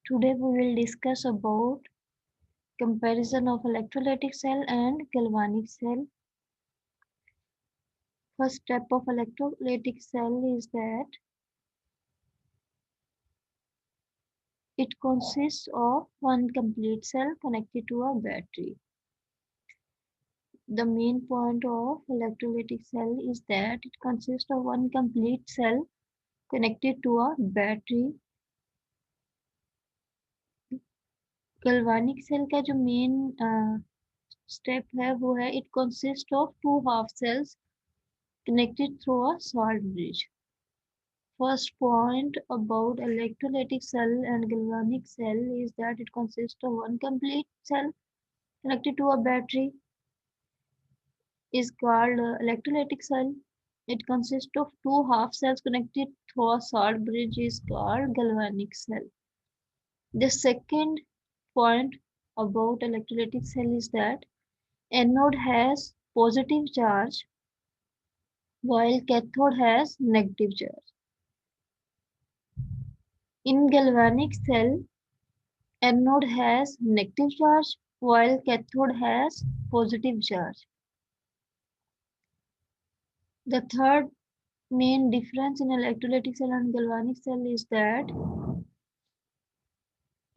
Today we will discuss about comparison of electrolytic cell and galvanic cell. First step of electrolytic cell is that it consists of one complete cell connected to a battery. The main point of electrolytic cell is that it consists of one complete cell connected to a battery. galvanic cell का जो main step है वो है it consists of two half cells connected through a salt bridge. First point about electrolytic cell and galvanic cell is that it consists of one complete cell connected to a battery is called electrolytic cell. It consists of two half cells connected through a salt bridge is called galvanic cell. The second point about electrolytic cell is that anode has positive charge while cathode has negative charge. In galvanic cell, anode has negative charge while cathode has positive charge. The third main difference in electrolytic cell and galvanic cell is that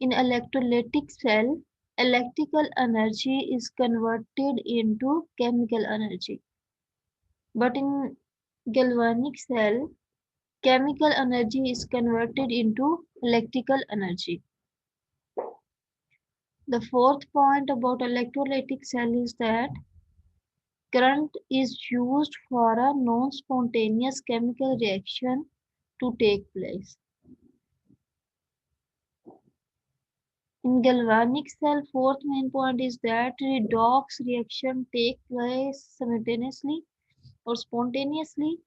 in electrolytic cell, electrical energy is converted into chemical energy. But in galvanic cell, chemical energy is converted into electrical energy. The fourth point about electrolytic cell is that current is used for a non-spontaneous chemical reaction to take place. In galvanic cell, fourth main point is that redox reaction take place simultaneously or spontaneously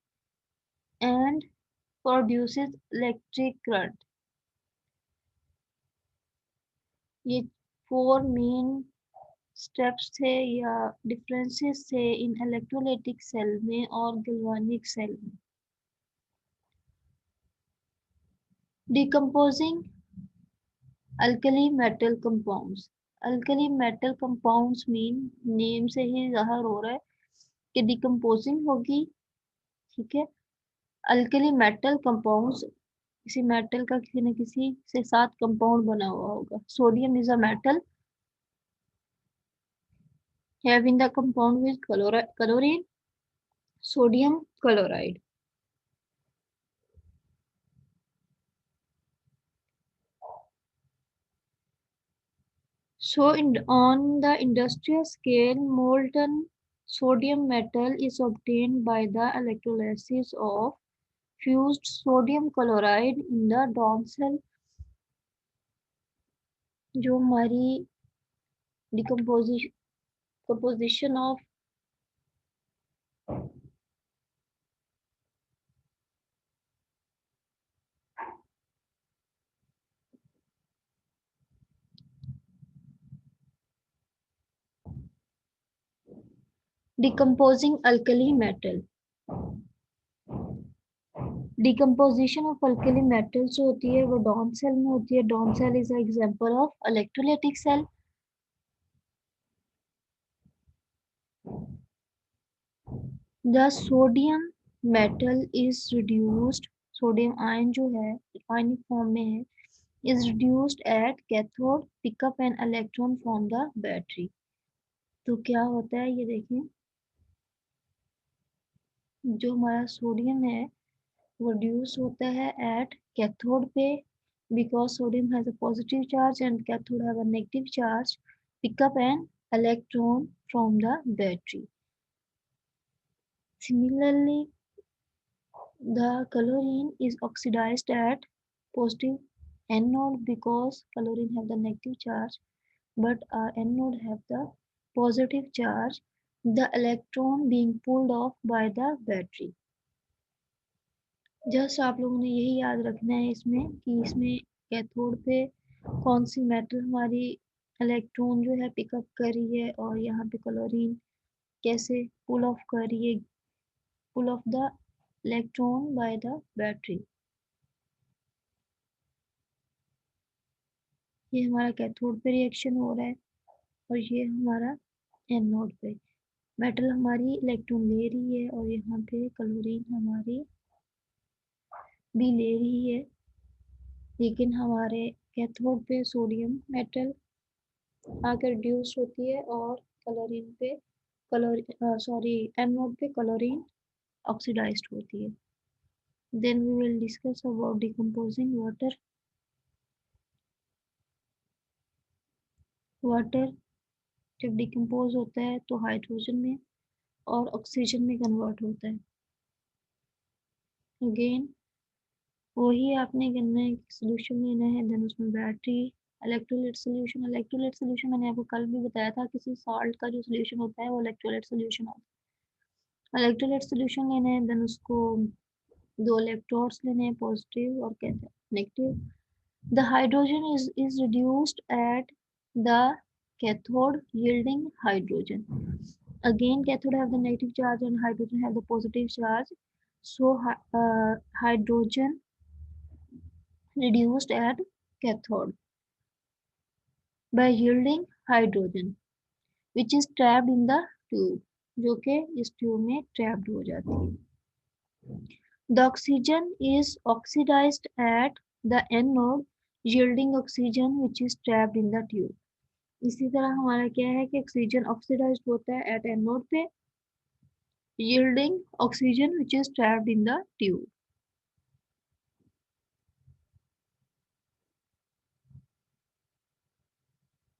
and produces electric current. ये four main steps थे या differences थे इन electrolytic cell में और galvanic cell में. Decomposing alkali metal compounds. Alkali metal compounds mean name से ही जाहिर हो रहा है कि डिकम्पोजिंग होगी. ठीक है, अल्कली मेटल कंपाउंड्स किसी मेटल का किसी न किसी से साथ कंपाउंड बना हुआ होगा. Sodium is a metal having the compound with chlorine, sodium chloride. So on the industrial scale, molten sodium metal is obtained by the electrolysis of fused sodium chloride in the Dawn cell. जो हमारी composition of decomposing alkali metal. Decomposition of alkali metals जो होती है वो Downs cell में होती है. Downs cell is a example of electrolytic cell. The sodium metal is reduced. Sodium ion जो है आयनिक फॉर्म में है is reduced at cathode pick up an electron from the battery. तो क्या होता है ये देखिए, जो हमारा सोडियम है वो reduce होता है at cathode पे because sodium has a positive charge and cathode have a negative charge pick up an electron from the battery. Similarly, the chlorine is oxidized at positive anode because chlorine have the negative charge but our anode have the positive charge, the electron being pulled off by the battery. Just आप लोगों ने यही याद रखना है इसमें कि इसमें कैथोड पे कौन सी मेटल हमारी इलेक्ट्रॉन जो है पिकअप कर रही है और यहाँ पे क्लोरीन कैसे पुल ऑफ कर रही है, pull off the electron by the battery. ये हमारा कैथोड पे रिएक्शन हो रहा है और ये हमारा एनोड पे। मेटल हमारी इलेक्ट्रॉन ले रही है और यहाँ पे क्लोरीन हमारी भी ले रही है, लेकिन हमारे कैथोड पे सोडियम मेटल आकर रिड्यूस होती है और क्लोरीन पे एनोड पे क्लोरीन ऑक्सीडाइज्ड होती है। Then we will discuss about decomposing water. Water जब डिकम्पोज होता है तो हाइड्रोजन में और ऑक्सीजन में कन्वर्ट होता है। अगेन वही आपने करना है, सोल्यूशन लेना है, देन उसमें बैटरी, इलेक्ट्रोलाइट सोल्यूशन मैंने आपको कल भी बताया था, किसी सॉल्ट का जो सोल्यूशन होता है वो इलेक्ट्रोलाइट सोल्यूशन होता है। इलेक्ट्रोलाइट सोल्यूशन लेना है, देन उसको दो इलेक्ट्रोड्स लेने हैं, पॉजिटिव और कहते हैं negative. The hydrogen is reduced at the cathode yielding hydrogen. Again, cathode have the negative charge and hydrogen have the positive charge. So hydrogen reduced at cathode by yielding hydrogen, which is trapped in the tube, जो कि इस tube में trapped हो जाती है. The oxygen is oxidized at the anode, yielding oxygen which is trapped in the tube. इसी तरह हमारा क्या है कि ऑक्सीजन ऑक्सीडाइज्ड होता है एट एनोड पे, yielding oxygen which is trapped in the tube.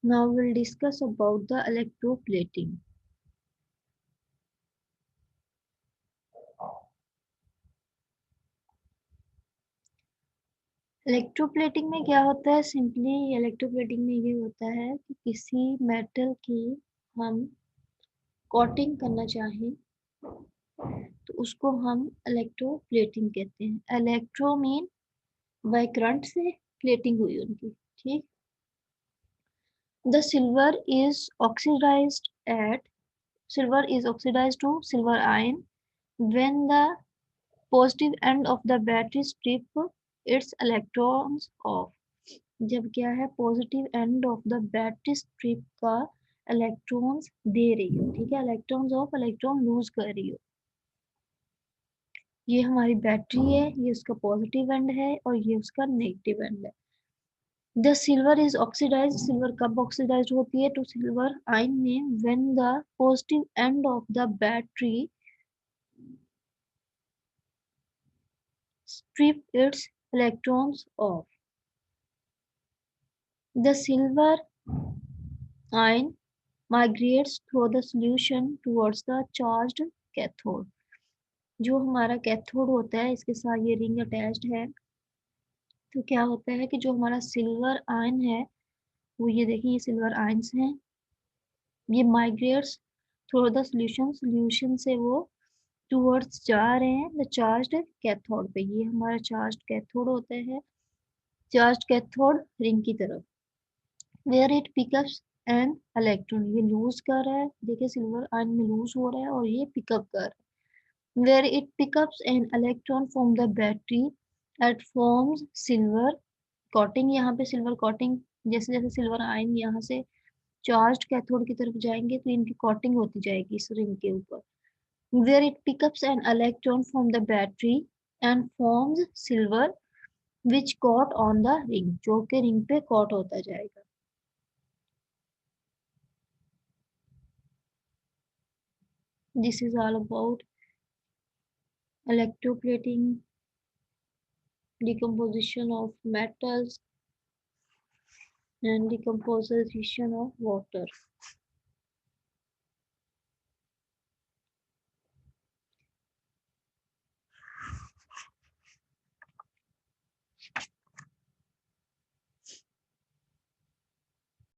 Now we'll discuss about the electroplating. Electroplating में क्या होता है, सिंपली इलेक्ट्रोप्लेटिंग में ये होता है कि किसी मेटल की हम कोटिंग करना चाहें तो उसको हम इलेक्ट्रोप्लेटिंग कहते हैं। इलेक्ट्रो मीन बाय करंट से प्लेटिंग हुई उनकी, ठीक। The silver is oxidized to silver ion when the positive end of the battery strip its electrons off. जब क्या है, positive end of the battery strip का इलेक्ट्रॉन्स दे रही हो, ठीक है, इलेक्ट्रॉन्स ऑफ इलेक्ट्रॉन लूज कर रही हो। ये हमारी बैटरी है, ये उसका पॉजिटिव एंड है और ये उसका नेगेटिव एंड है। The silver is oxidise, silver कब ऑक्सीडाइज होती है, टू सिल्वर आयन में when the positive end of the battery strip its electrons off. The silver ion migrates through the solution towards the charged cathode. जो हमारा cathode होता है इसके साथ ये रिंग अटैच्ड है, तो क्या होता है कि जो हमारा सिल्वर आयन है वो, ये देखिए ये सिल्वर आयन्स हैं, ये migrates through the solution, solution से वो टूवर्ड्स जा रहे हैं द चार्ज्ड कैथोड पे। ये हमारा चार्ज्ड कैथोड होता है, चार्ज्ड कैथोड रिंग की तरफ। Where it pickups an electron, ये लूज कर रहा है, देखिए सिल्वर आयन में लूज हो रहा है और ये पिकअप कर रहा है। Where it pickups an electron from the battery at forms silver coating, यहाँ पे सिल्वर कोटिंग, जैसे जैसे सिल्वर आयन यहाँ से चार्ज्ड कैथोड की तरफ जाएंगे तो इनकी कोटिंग होती जाएगी इस रिंग के ऊपर। Where it picks an electron from the battery and forms silver which caught on the ring, जो कि रिंग पे कॉट होता जाएगा। This is all about electroplating, decomposition of metals and decomposition of water.